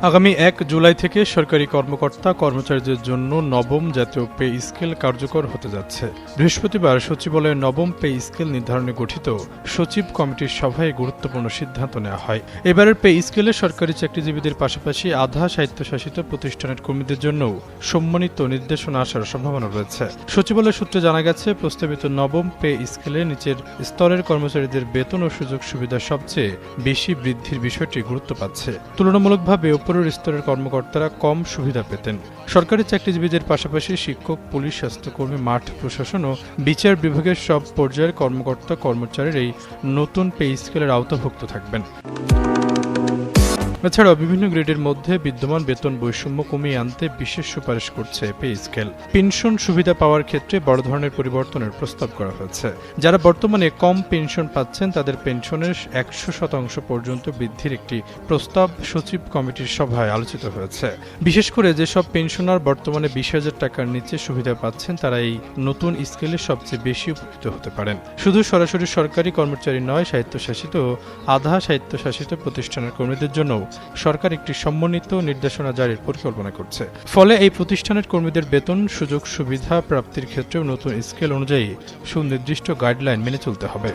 আগামী ১ জুলাই থেকে সরকারি কর্মকর্তা কর্মচারীদের জন্য নবম জাতীয় পে স্কেল কার্যকর হতে যাচ্ছে। বৃহস্পতিবার সচিবালয়ে নবম পে স্কেল নির্ধারণে গঠিত সচিব কমিটির সভায় গুরুত্বপূর্ণ সিদ্ধান্ত নেওয়া হয়। এবারের পে স্কেলে সরকারি চাকরিজীবীদের পাশাপাশি আধা স্বায়ত্তশাসিত প্রতিষ্ঠানের কর্মীদের জন্যও সম্মানিত নির্দেশনা আসার সম্ভাবনা রয়েছে। সচিবালয় সূত্রে জানা গেছে, প্রস্তাবিত নবম পে স্কেলে নিচের স্তরের কর্মচারীদের বেতন ও সুযোগ সুবিধা সবচেয়ে বেশি বৃদ্ধির বিষয়টি গুরুত্ব পাচ্ছে। তুলনামূলকভাবে উপরের স্তরের কর্মকর্তারা কম সুবিধা পেতেন। সরকারি চাকরিজীবীদের পাশাপাশি শিক্ষক, পুলিশ, স্বাস্থ্যকর্মী, মাঠ প্রশাসন ও বিচার বিভাগের সব পর্যায়ের কর্মকর্তা কর্মচারীর এই নতুন পে স্কেলের আওতাভুক্ত থাকবেন। এছাড়াও বিভিন্ন গ্রেডের মধ্যে বিদ্যমান বেতন বৈষম্য কমিয়ে আনতে বিশেষ সুপারিশ করছে পে স্কেল। পেনশন সুবিধা পাওয়ার ক্ষেত্রে বড় ধরনের পরিবর্তনের প্রস্তাব করা হয়েছে। যারা বর্তমানে কম পেনশন পাচ্ছেন তাদের পেনশনের ১০০% পর্যন্ত বৃদ্ধির একটি প্রস্তাব সচিব কমিটির সভায় আলোচিত হয়েছে। বিশেষ করে যেসব পেনশনার বর্তমানে ২০,০০০ টাকার নিচে সুবিধা পাচ্ছেন তারা এই নতুন স্কেলে সবচেয়ে বেশি উপকৃত হতে পারেন। শুধু সরাসরি সরকারি কর্মচারী নয়, স্বায়ত্তশাসিত ও আধা স্বায়ত্তশাসিত প্রতিষ্ঠানের কর্মীদের জন্য সরকার একটি সমন্বিত নির্দেশনা জারির পরিকল্পনা করছে। ফলে এই প্রতিষ্ঠানের কর্মীদের বেতন, সুযোগ সুবিধা প্রাপ্তির ক্ষেত্রেও নতুন স্কেল অনুযায়ী সুনির্দিষ্ট গাইডলাইন মেনে চলতে হবে।